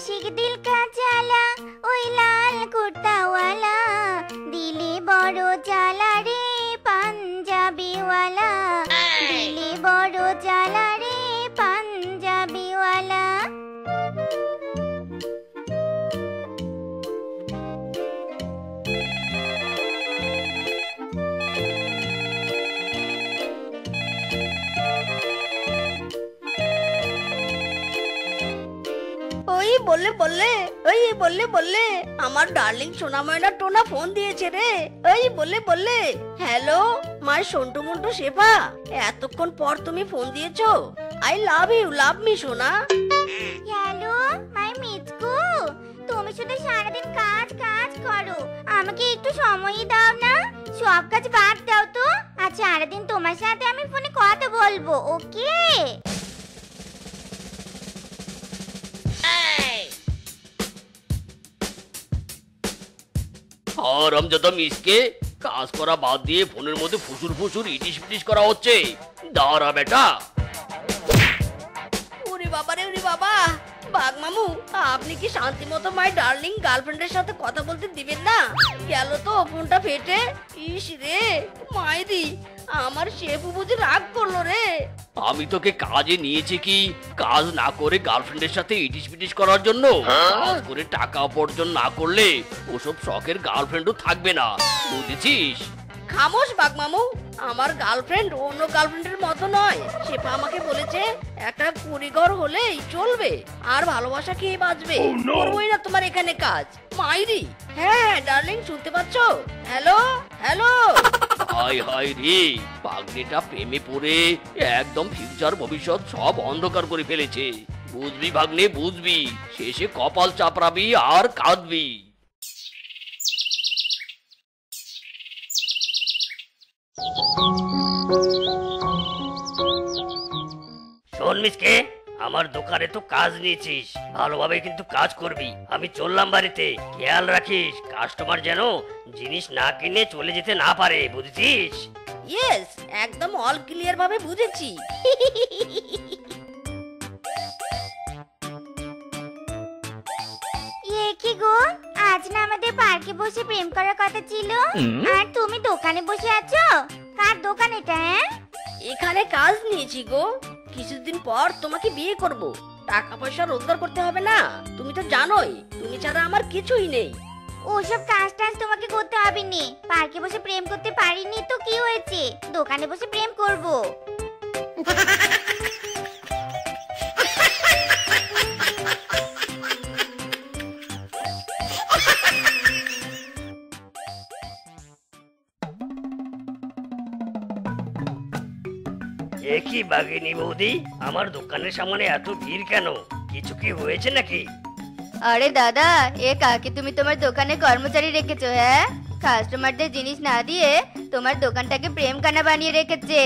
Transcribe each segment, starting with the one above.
आशिक दिल का जाला ओई लाल कुर्ता वाला दिले बड़ो जाला रे पंजाबी वाला दिले बड़ो जाला रे पंजाबी वाला। বললে বললে ওই বললে বললে আমার ডার্লিং সোনা ময়না টোনা ফোন দিয়েছে রে। ওই বললে বললে হ্যালো মাই সন্টু মন্টু শেফা, এতক্ষণ পর তুমি ফোন দিয়েছো। I love you, love me সোনা। হ্যালো মাই মিচকু, তুমি শুধু সারাদিন কাজ কাজ করো, আমাকে একটু সময়ই দাও না। সব কাজ বাদ দাও তো, আর সারাদিন তোমার সাথে আমি ফোনে কথা বলবো, ওকে? হারামজাদা মিসকে, কাজ করা বাদ দিয়ে ফোনের মধ্যে ফুসুর ফুসুর ইটিস পিটিস করা হচ্ছে। দাঁড়া বেটা। ওরে বাবা রে, ওরে বাবা। বাঘ মামু, আপনি কি শান্তি মতো মাই ডার্লিং গার্লফ্রেন্ডের সাথে কথা বলতে দিবেন না? গেল তো ফোনটা ফেটে। ইস রে মাইরি, আমার শেফু বুঝি রাগ করলো রে। আমি তোকে কাজে নিয়েছি কি কাজ না করে গার্লফ্রেন্ডের সাথে ইটিস পিটিস করার জন্য? কাজ করে টাকা উপার্জন না করলে ওসব শখের গার্লফ্রেন্ডও থাকবে না, বুঝেছিস? খামোশ বাঘ মামু, আমার গার্লফ্রেন্ড অন্য গার্লফ্রেন্ডের মতো নয়। শেফা আমাকে বলেছে একটা কুড়িঘর হলেই চলবে, আর ভালোবাসা কি বাঁচবে। করবোই না তোমার এখানে কাজ মাইরি। হ্যাঁ ডার্লিং, শুনতে পাচ্ছ? Hello hello. হাই হাই রে, পাগড়িটা প্রেমে পড়ে একদম ফিউচার ভবিষ্যৎ সব অন্ধকার করে ফেলেছে। বুঝবি ভাগ্নে, বুঝবি, শেষে কপাল চাপড়াবি আর কাঁদবি। শোন মিসকে, আমার দোকানে তো কাজ নিয়েছিস, ভালোভাবে কিন্তু কাজ করবি। আমি চললাম বাড়িতে, খেয়াল রাখিস কাস্টমার যেন জিনিস না কিনে চলে যেতে না পারে, বুঝেছিস? ইয়েস, একদম অল ক্লিয়ার ভাবে বুঝেছি। কি গো, আজ না আমাদের পার্কে বসে প্রেম করার কথা ছিল, আর তুমি দোকানে বসে আছো? কার দোকান এটা? হ্যাঁ, এখানে কাজ নিয়েছি গো, কিছুদিন পর তোমাকে বিয়ে করব। টাকা পয়সা রোজগার করতে হবে না? তুমি তো জানোই তুমি ছাড়া আমার কিছুই নেই। ওসব কাজ টাজ তোমাকে করতে হবে নি। পার্কে বসে প্রেম করতে পারিনি তো কি হয়েছে, দোকানে বসে প্রেম করব। কি বাগিনী বৌদি, আমার দোকানের সামনে এত ভিড় কেন? কিছু কি হয়েছে নাকি? আরে দাদা, এ কাকে তুমি তোমার দোকানে কর্মচারী রেখেছো? হ্যাঁ, কাস্টমারদের জিনিস না দিয়ে তোমার দোকানটাকে প্রেম কানা বানিয়ে রেখেছে।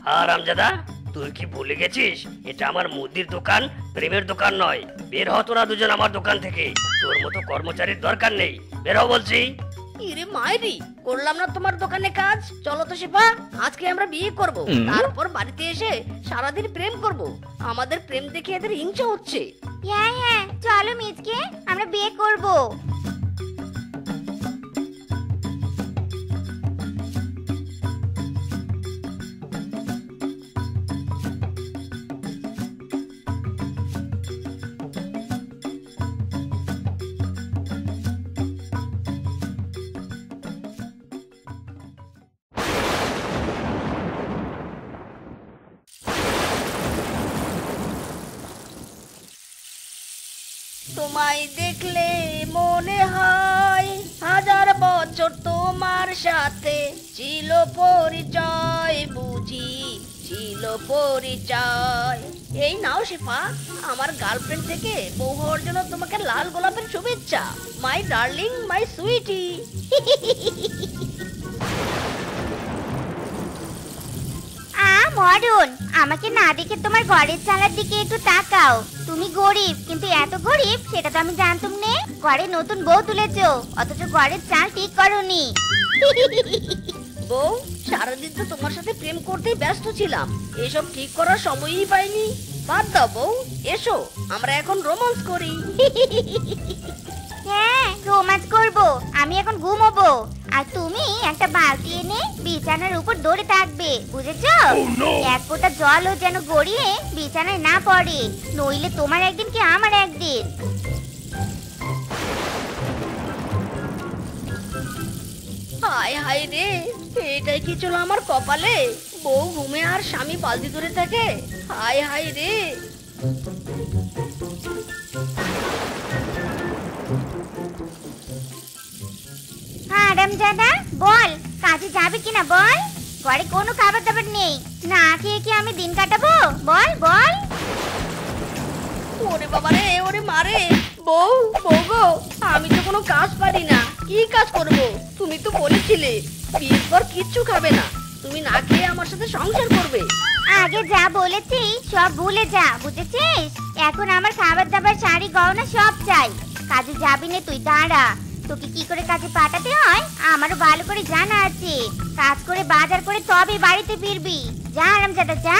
হারামজাদা, তুই কি ভুলে গেছিস এটা আমার মুদির দোকান, প্রেমের দোকান নয়। বের হ তোরা দুজন আমার দোকান থেকে, তোর মতো কর্মচারীর দরকার নেই, বের হ বলছি। ইরে মাইরি, করলাম না তোমার দোকানে কাজ। চলো তো শেফা, আজকে আমরা বিয়ে করব, তারপর বাড়িতে এসে সারাদিন প্রেম করব। আমাদের প্রেম দেখে এদের হিংসা হচ্ছে। হ্যাঁ হ্যাঁ, চলো মিচকে, আমরা বিয়ে করব। তোমায় দেখলে মনে হয় হাজার বছর তোমার সাথে ছিল পরিচয়, বুঝি ছিল পরিচয়। এই নাও শেফা, আমার গার্লফ্রেন্ড থেকে বউ হওয়ার জন্য তোমাকে লাল গোলাপের শুভেচ্ছা। মাই ডার্লিং, মাই সুইটি। মরণ, আমাকে না দেখে তোমার ঘরের চালার দিকে একটু তাকাও। তুমি গরিব, কিন্তু এত গরিব সেটা তো আমি জানতাম না। ঘরে নতুন বউ তুলেছো, অথচ ঘরের চাল ঠিক করোনি। বউ, সারাদিন তো তোমার সাথে প্রেম করতেই ব্যস্ত ছিলাম, এসব ঠিক করার সময়ই পাইনি। বাদ দাও বউ, এসো আমরা এখন রোমান্স করি। হ্যাঁ, রোমান্স করব। আমি এখন ঘুমোবো, আর তুমি একটা বালতি এনে বিছানার উপর দড়ে থাকবে, বুঝেছো? এক ফোঁটা জলও যেন গড়িয়ে বিছানায় না পড়ে, নইলে তোমার একদিন কি আমার একদিন। হায় হায় রে, এটাই কি ছিল আমার কপালে? বউ ঘুমে আর স্বামী বালতি ধরে থাকে। হায় হায় রে। হারামজাদা, বল কাজে যাবে কিনা বল। ঘরে কোনো খাবার দাবার নেই, না খেয়ে কি আমি দিন কাটাবো? বল বল। ওরে বাবা রে, ওরে মারে। বউ, বউ গো, আমি তো কোনো কাজ পারি না, কি কাজ করব? তুমি তো বলেছিলে বিয়ের পর কিচ্ছু খাবে না, তুমি না খেয়ে আমার সাথে সংসার করবে। আগে যা বলেছি সব ভুলে যা, বুঝেছিস? এখন আমার খাবার দাবার, শাড়ি গয়না সব চাই। কাজে যাবি না তুই, দাঁড়া। তোকে কি করে কাজে পাঠাতে হয় আমারও ভালো করে জানা আছে। কাজ করে বাজার করে তবে বাড়িতে ফিরবি। যা হারামজাদা, যা।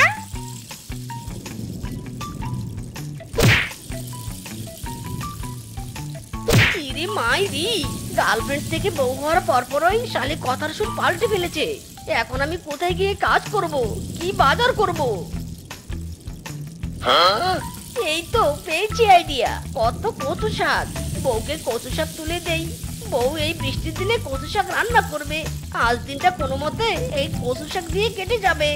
ইরে মাইরি, গার্লফ্রেন্ড থেকে বউ হওয়ার পরপরই শালি কথার সুর পাল্টে ফেলেছে। এখন আমি কোথায় গিয়ে কাজ করব, কি বাজার করব? এই তো পেয়েছি আইডিয়া, কত কচু শাক। বউকে কচু শাক তুলে দেই, বউ এই বৃষ্টির দিনে কচু শাক রান্না করবে। আজ দিনটা কোনো মতে এই কচু শাক দিয়ে কেটে যাবে।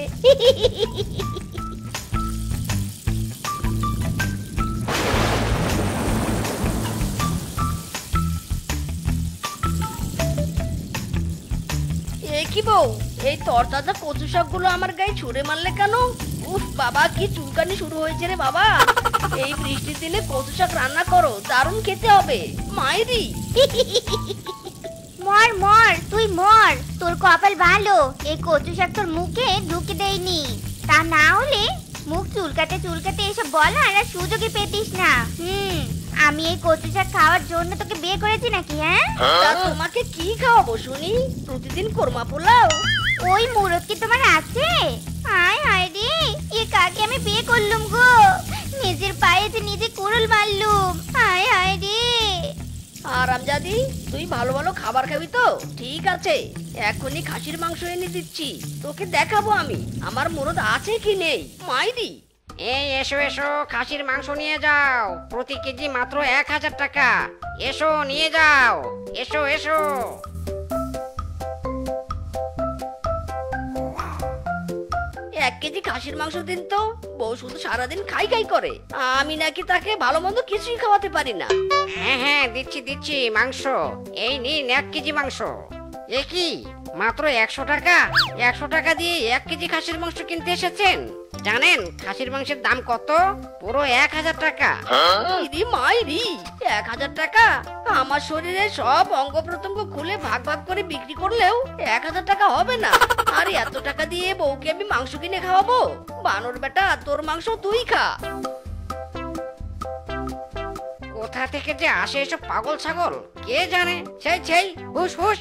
এ কি বউ, এই তরতাজা কচু শাকগুলো আমার গায়ে ছুঁড়ে মারলে কেন? উফ বাবা, কি চুলকানি শুরু হয়েছে রে বাবা। এই বৃষ্টির দিনে কচু শাক রান্না করো, দারুণ খেতে হবে মাইরি। মর মর, তুই মর। তোর কপাল ভালো, এই কচু শাক তোর মুখে ঢুকে দেয়নি। তা না হলে মুখ চুলকাতে চুলকাতে এসব বলার আর সুযোগই পেতিস না। আমি এই কচু শাক খাওয়ার জন্য তোকে বিয়ে করেছি নাকি? হ্যাঁ, তা তোমাকে কি খাওয়াবো শুনি? প্রতিদিন কোরমা পোলাও? ওই মুরত কি তোমার আছে? হায় হায় রে, এ কাকে আমি বিয়ে করলুম গো। নিজের পায়ে যে নিজে কুড়ুল মারলুম। হায় হায় রে। আরামজাদি, তুই ভালো ভালো খাবার খাবি তো? ঠিক আছে, এখনই খাসির মাংস এনে দিচ্ছি, তোকে দেখাবো আমি আমার মুরত আছে কি নেই মাইরি। এই এসো এসো, খাসির মাংস নিয়ে যাও, প্রতি কেজি মাত্র 1000 টাকা। এসো নিয়ে যাও, এসো এসো। 1 কেজি খাসির মাংস দিন তো। বউ শুধু সারাদিন খাই খাই করে, আমি নাকি তাকে ভালো মন্দ কিছুই খাওয়াতে পারি না। হ্যাঁ হ্যাঁ, দিচ্ছি দিচ্ছি মাংস। এই নিন 1 কেজি মাংস। এ কি, মাত্র 100 টাকা? 100 টাকা দিয়ে 1 কেজি খাসির মাংস কিনতে এসেছেন? জানেন খাসির মাংসের দাম কত? পুরো 1000 টাকা। ইদি মাইরি, 1000 টাকা? আমার শরীরে সব অঙ্গ প্রত্যঙ্গ খুলে ভাগ ভাগ করে বিক্রি করলেও 1000 টাকা হবে না। আর এত টাকা দিয়ে বউকে আমি মাংস কিনে খাওয়াবো? বানর বেটা, তোর মাংস তুই খা। কোথা থেকে যে আসে এসব পাগল ছাগল কে জানে। সেই সেই, হুশ হুশ।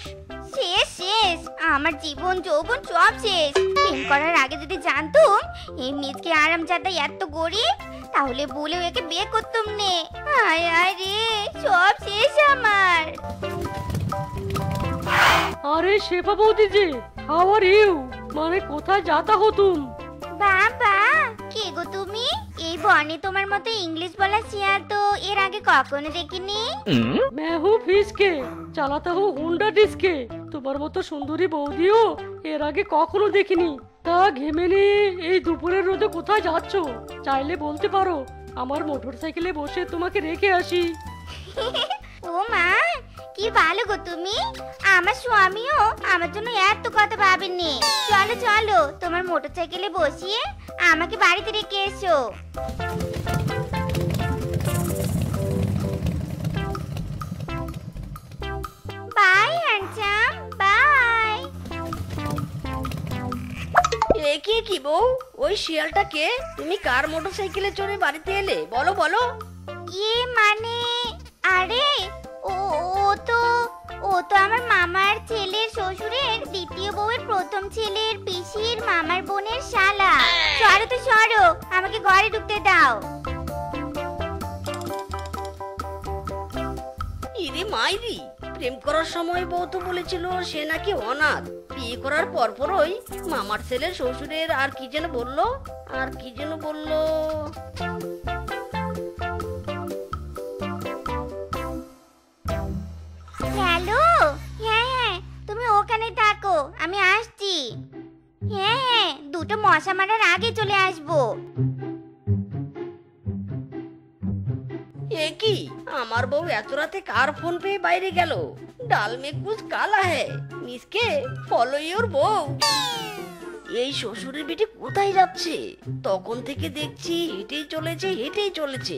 শেষ শেষ, আমার জীবন যৌবন সব শেষ। প্রেম করার আগে যদি জানতুম এই মিজকে আরামজাদা এত গরিব, তাহলে বলেও একে বিয়ে করতুম নে। হায় হায় রে, সব শেষ আমার। अरे शेफा बौदी जी, हाउ आर यू? মানে কোথায় যাতা হো তুম? বাবা, কে গো তুমি? এই বনে তোমার মতো ইংলিশ বলা শিয়াল তো এর আগে কখনো দেখিনি। मैं हूँ फिश के, চালাতা হো হুন্ডা ডিস্কে। তোমার মতো সুন্দরী বৌদিও এর আগে কখনো দেখিনি। তা ঘেমে নিয়ে এই দুপুরের রোদে কোথায় যাচ্ছ? চাইলে বলতে পারো, আমার মোটরসাইকেলে বসে তোমাকে রেখে আসি। ও মা, কি ভালো গো তুমি। আমার স্বামীও আমার জন্য এত কথা ভাবেননি। চলো চলো, তোমার মোটরসাইকেলে বসিয়ে আমাকে বাড়িতে রেখে এসো। By handsome, by. এ কি বউ, ওই শিয়ালটা কে? তুমি কার মোটরসাইকেলে চড়ে বাড়িতে এলে? বলো বলো। মানে আরে ও ও তো আমার মামার ছেলের শ্বশুরের দ্বিতীয় বউয়ের প্রথম ছেলের পিসির মামার বোনের শালা। সরো তো সরো, আমাকে ঘরে ঢুকতে দাও। ইরে মাইরি, প্রেম করার সময় বউ তো বলেছিল সে নাকি অনাথ। বিয়ে করার পরপরই মামার ছেলের শ্বশুরের আর কি যেন বললো। হ্যালো, হ্যাঁ, তুমি ওখানে থাকো, আমি আসছি। হ্যাঁ, দুটো মশা মারার আগে চলে আসবো। এ কি, আমার বউ এত রাতে কার ফোন পেয়ে বাইরে গেল? ডাল মে কুছ কালা হ্যায়, মিসকে ফলো ইওর বউ। এই শ্বশুরের বেটি কোথায় যাচ্ছে? তখন থেকে দেখছি হেঁটেই চলেছে।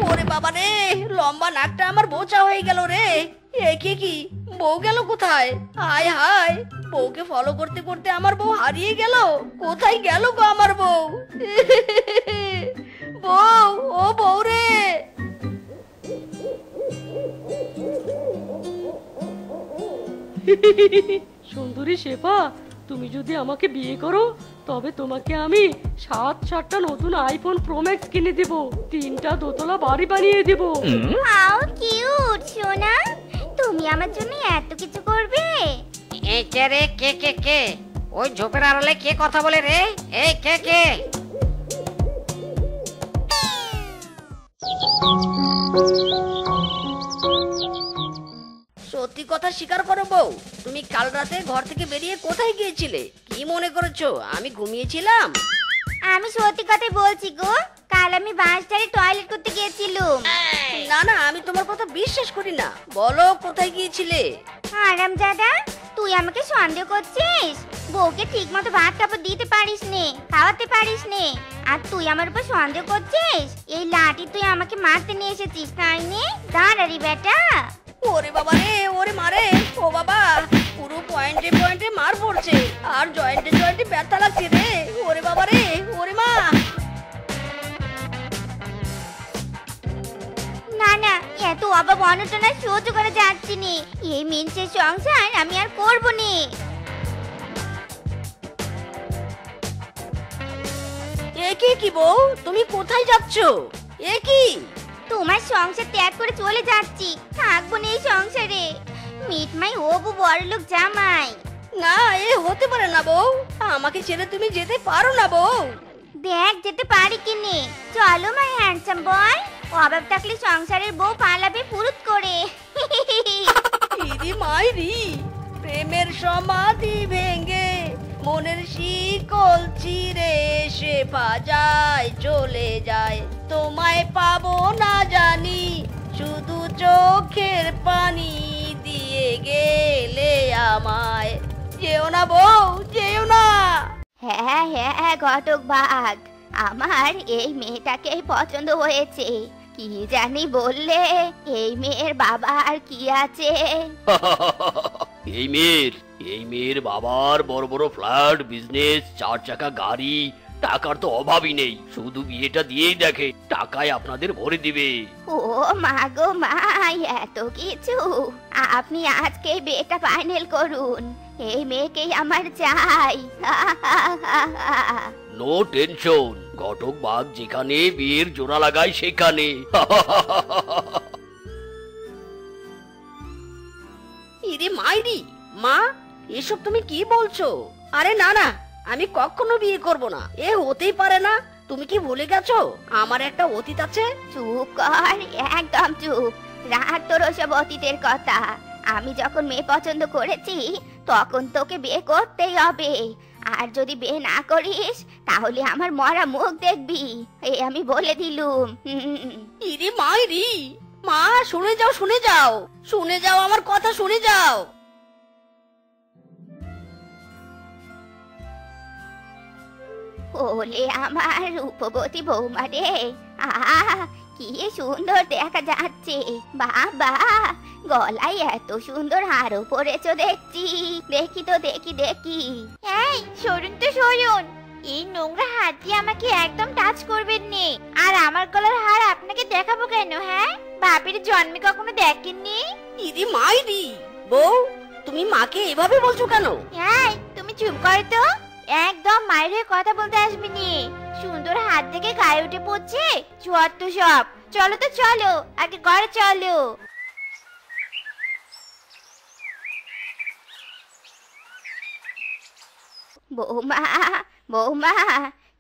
ওরে বাবা রে, লম্বা নাকটা আমার বোচা হয়ে গেল রে। একে কি, বউ গেল কোথায়? হায় হায়, বউকে ফলো করতে করতে আমার বউ হারিয়ে গেল। কোথায় গেল গো আমার বউ? বউ, ও বউ রে। সুন্দরী শেফা, তুমি যদি আমাকে বিয়ে করো তবে তোমাকে আমি 7টা নতুন আইফোন প্রো ম্যাক্স কিনে দেব, 3টা দোতলা বাড়ি বানিয়ে দেব। হাউ কিউট সোনা, তুমি আমার জন্য এত কিছু করবে? এই কে রে, কে ওই ঝোপের আড়ালে কে কথা বলে রে? এই কে? সত্যি কথা স্বীকার করো বউ, তুমি কাল রাতে ঘর থেকে বেরিয়ে কোথায় গিয়েছিলে? কি মনে করেছো আমি ঘুমিয়েছিলাম? আমি সত্যি কথাই বলছি গো, কাল আমি বাসটারে টয়লেট করতে গিয়েছিলাম। না না, আমি তোমার কথা বিশ্বাস করি না। বলো কোথায় গিয়েছিলে? আরামজাদা, তুই আমাকে সন্দেহ করছিস? বউকে ঠিক মতো ভাত কাপড় দিতে পারিস নে, খাওয়াতে পারিস নে, আর তুই আমার উপর সন্দেহ করছিস? এই লাঠি তুই আমাকে মারতে নিয়ে এসেছিস তাই নে? দাঁড়ারি বেটা। ওরে বাবা রে, ওরে মারে, ও বাবা, পুরো পয়েন্টে পয়েন্টে মার পড়ছে, আর জয়েন্টে ব্যথা লাগছে রে। ওরে বাবা রে, ওরে মা। না না, এত অভাব অনটনা সহ্য করে যাচ্ছি নি। এই মিনসের সংসার আমি আর করবো নি। এ কি বউ, তুমি কোথায় যাচ্ছ? এ কি? তোমার সংসার ত্যাগ করে চলে যাচ্ছি, থাকবো না এই সংসারে। মিটমাই হবু বড়লোক জামাই। না, এ হতে পারে না বউ, আমাকে ছেড়ে তুমি যেতে পারো না বউ। দেখ যেতে পারি কি নে। চলো মাই হ্যান্ডসাম বয়, অভাব থাকলে সংসারের বউ পালাবে ফুরুত করে। ইরি মাইরি, প্রেমের সমাধি ভেঙে মনের শিকল চিরে সে যায় চলে যায়। তোমায় পাবো না জানি, শুধু চোখের পানি দিয়ে গেলে আমায়। যেও না বউ, যেও না। হ্যাঁ ঘটক বাঘ, আমার এই মেয়েটাকেই পছন্দ হয়েছে। কি জানি বললে, এই মেয়ের বাবা আর কি আছে? এই মেয়ের বাবার বড় বড় ফ্ল্যাট, বিজনেস, 4 চাকা গাড়ি, টাকার তো অভাবই নেই। শুধু বিয়েটা দিয়েই দেখে, টাকায় আপনাদের ভরে দিবে। ও মা গো মা, এত কিছু! আপনি আজকে বিয়েটা ফাইনাল করুন, এই মেয়েকেই আমার চাই। নো টেনশন, ঘটক বাঘ যেখানে বিয়ের জোড়া লাগায় সেখানে। ইরে মাইরি, মা, এসব তুমি কি বলছো? আরে না না, আমি কখনো বিয়ে করব না, এ হতেই পারে না। তুমি কি ভুলে গেছো আমার একটা অতীত আছে? চুপ কর, একদম চুপ। রাখ তোর ওসব অতীতের কথা। আমি যখন মেয়ে পছন্দ করেছি তখন তোকে বিয়ে করতেই হবে, আর যদি বিয়ে না করিস তাহলে আমার মরা মুখ দেখবি, এই আমি বলে দিলুম। ইরে মাইরি, মা, শুনে যাও আমার কথা, শুনে যাও। ওলে আমার রূপবতী বৌমা রে, কি সুন্দর দেখা যাচ্ছে। বাবা, গলায় এত সুন্দর হারও পরেছো দেখছি। দেখি। এই সরুন তো সরুন, এই নোংরা হাত দিয়ে আমাকে একদম টাচ করবেন নে। আর আমার গলার হার আপনাকে দেখাবো কেন? হ্যাঁ, বাপের জন্মে কখনো দেখেননি? ইরে মাইরি, বউ, তুমি মাকে এভাবে বলছো কেন? হ্যাঁ, তুমি চুপ কর তো। একদম মায়ের হয়ে কথা বলতে আসবি নি। সুন্দর হাত থেকে গায়ে উঠে পড়ছে যত সব। চলো তো চলো, আগে ঘরে চলো। বৌমা, বৌমা,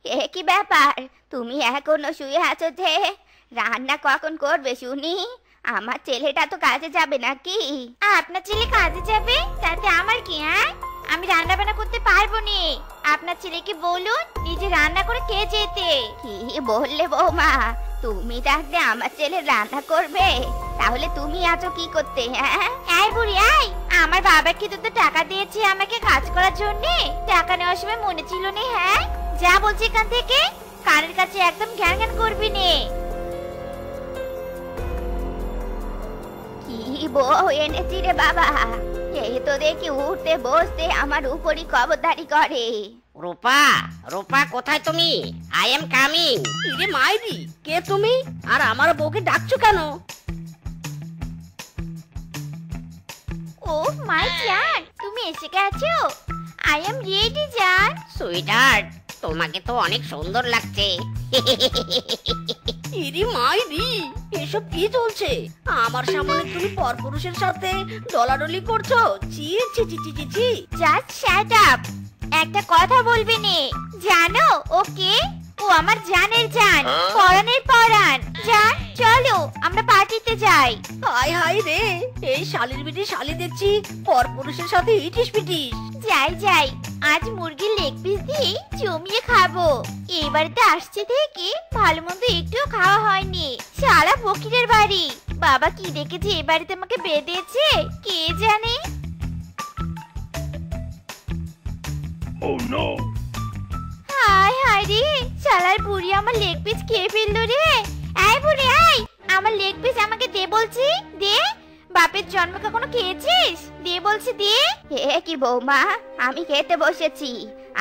এ কি ব্যাপার? তুমি এখনো শুয়ে আছো যে? রান্না কখন করবে শুনি? আমার ছেলেটা তো কাজে যাবে নাকি? আপনার ছেলে কাজে যাবে তাতে আমার কি? হ্যাঁ, আমি রান্না বান্না করতে পারবো নি। আপনার ছেলেকে বলুন নিজে রান্না করে খেয়ে যেতে। কি বললে বৌমা? তুমি থাকলে আমার ছেলে রান্না করবে? তাহলে তুমি আছো কি করতে? হ্যাঁ, এই বুড়ি আই, আমার বাবা কি তো টাকা দিয়েছে আমাকে কাজ করার জন্য? টাকা নেওয়ার সময় মনে ছিল না? হ্যাঁ, যা বলছি এখান থেকে, কানের কাছে একদম ঘ্যান ঘ্যান করবি নে। কি বউ এনেছি রে বাবা? এই তো দেখি উঠতে বসতে আমার উপরই খবরদারি করে। রূপা, রূপা কোথায় তুমি? I am coming. ইরে মাইরি, কে তুমি? আর আমার বউকে ডাকছো কেন? ও মাই জান, তুমি এসে গেছো? আই এম রেডি জান। সুইটহার্ট, তোমাকে তো অনেক সুন্দর লাগছে। ইরে মাইরি, এসব কি চলছে? আমার সামনে তুমি পরপুরুষের সাথে ডলাডলি করছো? ছি ছি ছি ছি ছি ছি। Just shut up. একটা কথা বলবি নে। জানো ওকে? ও আমার জানের জান, পরাণের পরাণ। জান চলো আমরা পার্টিতে যাই। হাই হাই রে, এই শালির বিটি শালি দেখছি পরপুরুষের সাথে ইটিস পিটিস। যাই যাই, আজ মুরগির লেগ পিস দিয়ে জমিয়ে খাবো। এই বাড়িতে আসছে থেকে ভালো মন্দ একটুও খাওয়া হয়নি। সারা ফকিরের বাড়ি। বাবা কি দেখেছে এই বাড়িতে আমাকে বেঁধেছে কে জানে। হাই হাই রে, শালার বুড়ি আমার লেগ পিস খেয়ে ফেললো রে। এই বুড়ি আই, আমার লেগ পিস আমাকে দে বলছি, দে। বাপের জন্ম কখনো খেয়েছিস? দে বলছি দে। এ কি বৌমা, আমি খেতে বসেছি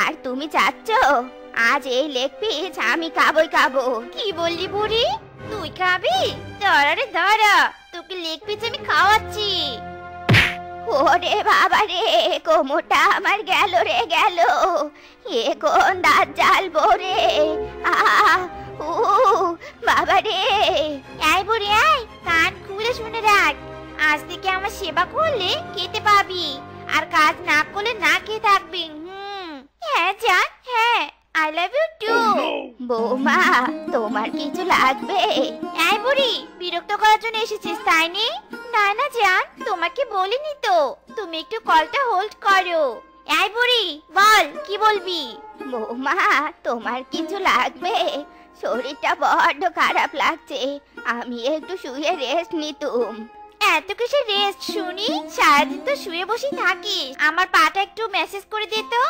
আর তুমি চাচ্ছ আজ এই লেগ পিস আমি খাবোই খাবো? কি বললি বুড়ি, তুই খাবি? দাঁড়া রে দাঁড়া, তোকে লেগ পিস আমি খাওয়াচ্ছি। ওরে বাবা রে, কোমরটা আমার গেল রে গেল। এ কোন দাঁত জ্বালবো রে। ও বাবা রে। এই বুড়ি আই, কান খুলে শুনে রাখ। আজ থেকে আমার সেবা করলে খেতে পাবি, আর কাজ না করলে না খেয়ে থাকবি। হ্যাঁ জান, হ্যাঁ, আই লাভ ইউ টু। বৌমা, তোমার কিছু লাগবে? এই বুড়ি, বিরক্ত করার জন্য এসেছিস তাই নি? না না জান, তোমাকে বলিনি তো। তুমি একটু কলটা হোল্ড করো। এই বুড়ি বল, কি বলবি? বৌমা, তোমার কিছু লাগবে? শরীরটা বড্ড খারাপ লাগছে, আমি একটু শুয়ে রেস্ট নিতুম। এত কিসের রেস্ট শুনি? সারাদিন তো শুয়ে বসে থাকিস। আমার পাটা একটু মেসেজ করে দে তো।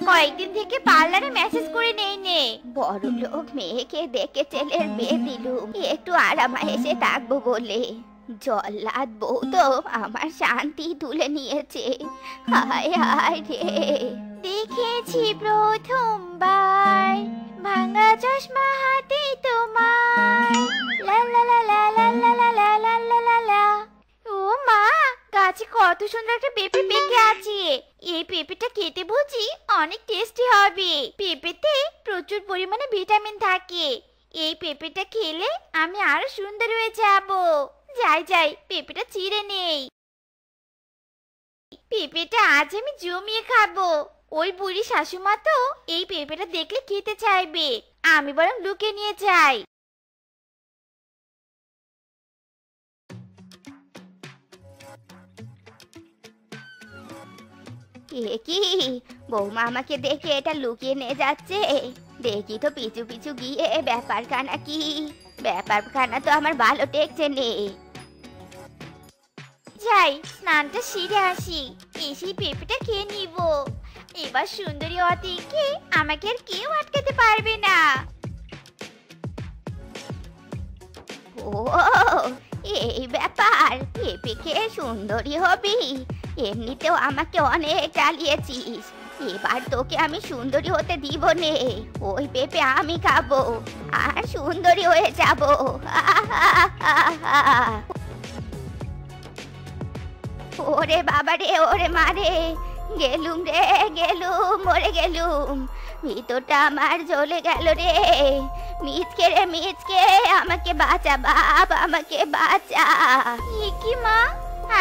কয়েকদিন থেকে পার্লারে মেসেজ করে নেই নে। বড় লোক মেয়েকে দেখে ছেলের বিয়ে দিলুম একটু আরামে এসে থাকবো বলে। জল্লাদ বউ তো আমার শান্তি তুলে নিয়েছে। হায় হায় রে, দেখেছি প্রথমবার ভাঙা চশমা হাতে তোমার। লা লা লা লা লা লা লা লা লা লা লা লা। ও মা, গাছে কত সুন্দর একটা পেঁপে পেকে আছে। এই পেঁপেটা খেতে বুঝি অনেক টেস্টি হবে। পেঁপেতে প্রচুর পরিমাণে ভিটামিন থাকে। এই পেঁপেটা খেলে আমি আরো সুন্দর হয়ে যাব। যাই যাই, পেঁপেটা চিড়ে নেই। পেঁপেটা আজ আমি জমিয়ে খাবো। ওই বুড়ি শাশুমা তো এই পেঁপেটা দেখলে খেতে চাইবে। আমি বরং লুকিয়ে নিয়ে যাই। এ কি, বৌমা আমাকে দেখে এটা লুকিয়ে নিয়ে যাচ্ছে। দেখি তো পিছু পিছু গিয়ে ব্যাপারখানা কি। ব্যাপারখানা তো আমার ভালো টেকছে নে। যাই, স্নানটা সেরে আসি, এসে পেঁপেটা খেয়ে নিব। এবার সুন্দরী অতিকে আমাকে আর কেউ আটকাতে পারবে না। ও, এই ব্যাপার, পেঁপে খেয়ে সুন্দরী হবি? এমনিতেও আমাকে অনেক জ্বালিয়েছিস, এবার তোকে আমি সুন্দরী হতে দিব নে। ওই পেঁপে আমি খাবো আর সুন্দরী হয়ে যাব। ওরে বাবা রে, ওরে মারে, গেলুম রে গেলুম, মরে গেলুম, ভিতরটা আমার জ্বলে গেল রে। মিচকে রে মিচকে, আমাকে বাঁচা বাপ, আমাকে বাঁচা। কি মা,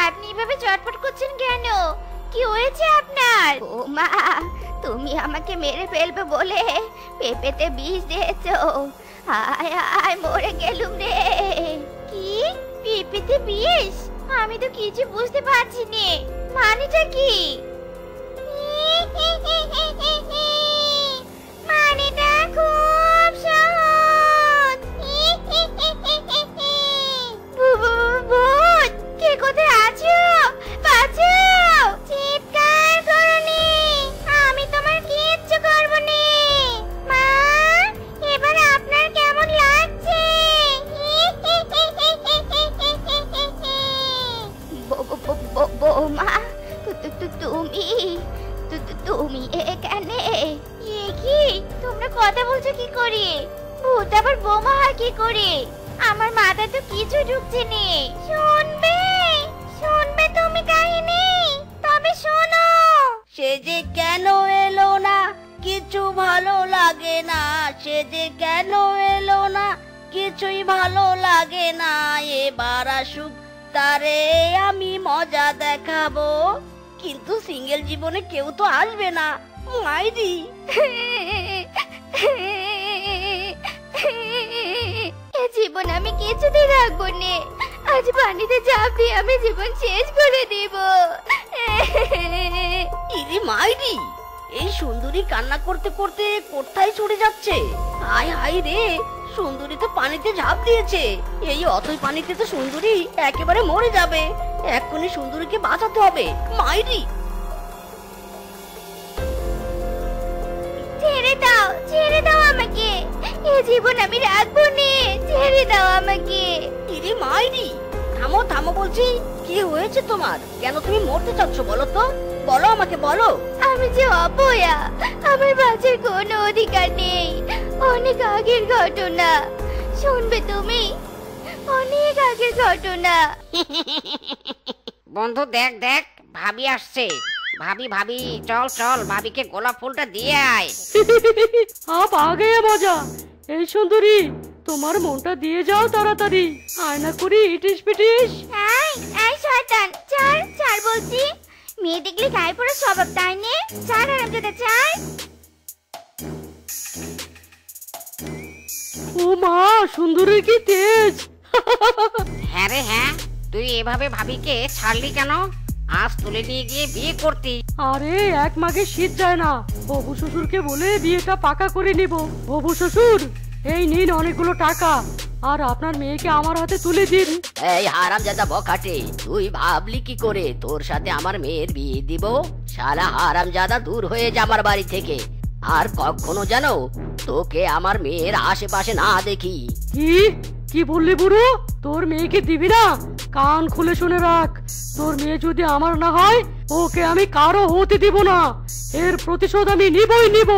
আপনি এভাবে চটপট করছেন কেন? কি হয়েছে আপনার? ও মা, তুমি আমাকে মেরে ফেলবে বলে পেঁপেতে বিষ দিয়েছো। হায় হায়, মরে গেলুম রে। কি পেঁপেতে বিষ? আমি তো কিছু বুঝতে পারছি না, মানেটা কি? মানেটা খুব সহজ। ভূত, কে কোথায় আছো? বাঁচাও, চিৎকার করনি, আমি তোমার কিচ্ছু করব না। মা, এবার আপনার কেমন লাগছে? বৌমা, তুমি এখানে? কি তোমরা কথা বলছো কি করে? ভূত আবার বোমা হয় কি করে? আমার মাথা তো কিছু ঢুকছে না। শুনবে শুনবে তুমি কাহিনী? তবে শোনো। সে যে কেন এলো না, কিছু ভালো লাগে না। সে যে কেন এলো না, কিছুই ভালো লাগে না। এবার আসুক, তারে আমি মজা দেখাবো। কিন্তু সিঙ্গেল জীবনে কেউ তো আসবে না, মাইরি। এ জীবন আমি কিছুতেই রাখবো না। আজ পানিতে ঝাঁপ দিয়ে আমি জীবন শেষ করে দিব। ইরি মাইরি, এই সুন্দরী কান্না করতে করতে কোথায় ছুটে যাচ্ছে? হায় হায় রে, সুন্দরী তো পানিতে ঝাঁপ দিয়েছে। এই অথই পানিতে তো সুন্দরী একেবারে মরে যাবে। এক্ষুনি সুন্দরীকে বাঁচাতে হবে, মাইরি। ছেড়ে দাও আমাকে। এ জীবন আমি রাখবো না, ছেড়ে দাও আমাকে। ইরি মাইরি, থামো থামো বলছি। কি হয়েছে তোমার? কেন তুমি মরতে চাচ্ছ বলো তো? বলো আমাকে, বলো। আমি যে অপয়া, আমার বাঁচার কোনো অধিকার নেই। অনেক আগের ঘটনা, শুনবে তুমি? অনেক আগের ঘটনা। বন্ধু দেখ দেখ, ভাবি আসছে। ভাবি ভাবি, চল চল, ভাবিকে গোলাপ ফুলটা দিয়ে আয়। আপ আগে মজা। এই সুন্দরী, তোমার মনটা দিয়ে যাও তাড়াতাড়ি, আয়না করি ইটিস পিটিস। এই শয়তান, ছাড় ছাড় বলছি। মেয়ে দেখলে গায়ে পড়ে স্বভাব, তাই নে? ছাড় আরামজাদা, ছাড়। ও মা, সুন্দরী কি তেজ! হ্যাঁ রে হ্যাঁ, তুই এভাবে ভাবিকে ছাড়লি কেন? আজ তুলে নিয়ে গিয়ে বিয়ে করতি। আরে এক মাঘে শীত যায় না, হবু শ্বশুরকে বলে বিয়েটা পাকা করে নিব। হবু শ্বশুর, এই নিন অনেকগুলো টাকা, আর আপনার মেয়েকে আমার হাতে তুলে দিন। এই হারামজাদা বখাটে, তুই ভাবলি কি করে তোর সাথে আমার মেয়ের বিয়ে দিব? শালা হারামজাদা, দূর হয়ে যা আমার বাড়ি থেকে। আর কখনো যেন তোকে আমার মেয়ের আশেপাশে না দেখি। কি কি বললি বুড়ো? তোর মেয়েকে দিবি না? কান খুলে শুনে রাখ, তোর মেয়ে যদি আমার না হয়, ওকে আমি কারো হতে দিব না। এর প্রতিশোধ আমি নিবই নিব।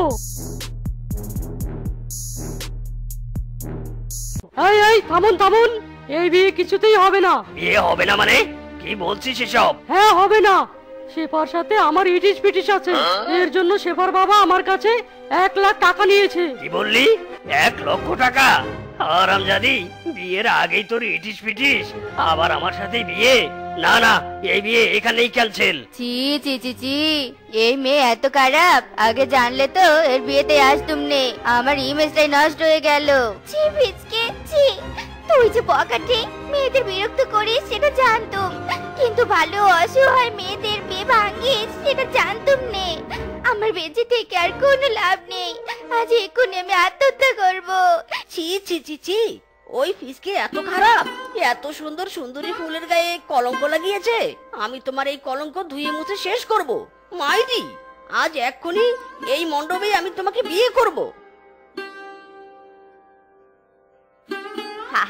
এই এই, থামুন থামুন, এই বিয়ে কিছুতেই হবে না। বিয়ে হবে না মানে? কি বলছিস এসব? হ্যাঁ, হবে না। শেফার সাথে আমার ইটিস পিটিস আছে, এর জন্য শেফার বাবা আমার কাছে 1 লাখ টাকা নিয়েছে। কি বললি? 1 লক্ষ টাকা? হারামজাদি, বিয়ের আগেই তোর ইটিস পিটিস, আবার আমার সাথে বিয়ে? না না, এই বিয়ে এখানেই ক্যান্সেল। ছি ছি ছি ছি, এই মেয়ে এত খারাপ। আগে জানলে তো এর বিয়েতে আসতুম নে, আমার ইমেজটাই নষ্ট হয়ে গেল। ছি ভিজকে, ছি। তুই যে বকাটে, মেয়েদের বিরক্ত করিস সেটা জানতুম, কিন্তু ভালো অসহায় মেয়েদের বিয়ে ভাঙিস সেটা জানতুম নে। আমার বেঁচে থেকে আর কোনো লাভ নেই। আজ এক্ষুনি আমি আত্মহত্যা করব। ছি ছি ছি ছি, ওই ফিসকে এত খারাপ? এত সুন্দর সুন্দরী ফুলের গায়ে কলঙ্ক লাগিয়েছে। আমি তোমার এই কলঙ্ক ধুয়ে মুছে শেষ করব, মাইরি। আজ এক্ষুনি এই মণ্ডপে আমি তোমাকে বিয়ে করব।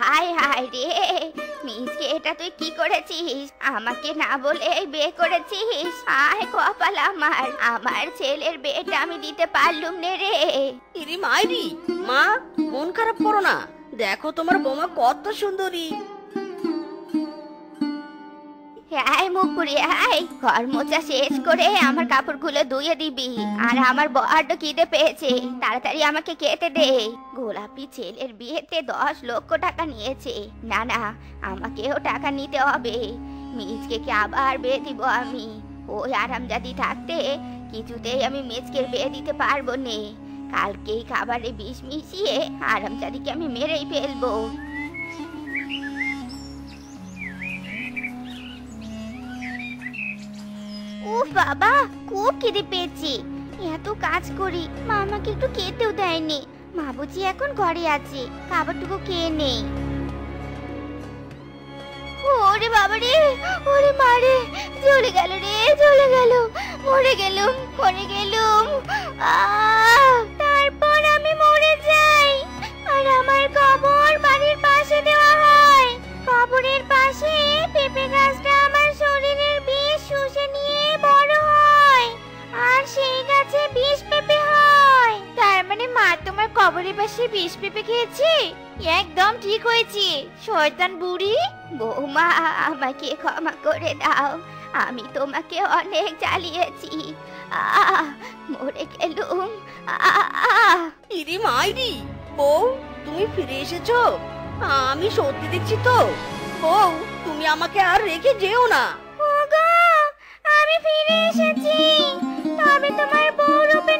হায় হায় রে, মিজকে এটা তুই কি করেছিস? আমাকে না বলে বিয়ে করেছিস। আয় কপাল আমার, আমার ছেলের বিয়েটা আমি দিতে পারলুম নে রে। ইরি মাইরি, মা মন খারাপ করো না, দেখো তোমার বোমা কত সুন্দরী। এই মুখপুরি, এই ঘর মোছা শেষ করে আমার কাপড়গুলো ধুয়ে দিবি। আর আমার বড্ড খিদে পেয়েছে, তাড়াতাড়ি আমাকে খেতে দে। গোলাপি ছেলের বিয়েতে 10 লক্ষ টাকা নিয়েছে। না না, আমাকেও টাকা নিতে হবে। মিজকে আবার বিয়ে দিব আমি। ওই আরামজাদি থাকতে কিছুতেই আমি মিজকের বিয়ে দিতে পারবো না। কালকেই খাবারে বিষ মিশিয়ে আরামজাদিকে আমি মেরেই ফেলবো। উফ বাবা, খুব খিদে পেয়েছি। এত কাজ করি, মা আমাকে একটু খেতেও দেয়নি। মা বুঝি এখন ঘরে আছে, খাবারটুকু খেয়ে নেই। ওরে বাবা রে, ওরে মারে, চলে গেল রে, চলে গেল, মরে গেলুম, মরে গেলুম। তারপর আমি মরে যাই, আর আমার কবর বাড়ির পাশে দেওয়া হয়। কবরের পাশে পেঁপে গাছটা আমার শরীরের বিষ শুষে নিয়ে বড় হয়, আর সেই গাছে বিষ পেঁপে হয়। তার মানে মা তোমার কবরের পাশে বিষ পেঁপে খেয়েছে? একদম ঠিক হয়েছে, শয়তান বুড়ি। বৌমা, আমাকে ক্ষমা করে দাও, আমি তোমাকে অনেক জ্বালিয়েছি। মরে গেলুম। ইরি মাইরি, বউ তুমি ফিরে এসেছো? আমি সত্যি দেখছি তো। বউ, তুমি আমাকে আর রেখে যেও না। ওগো, আমি ফিরে এসেছি, তবে তোমার বউ রূপে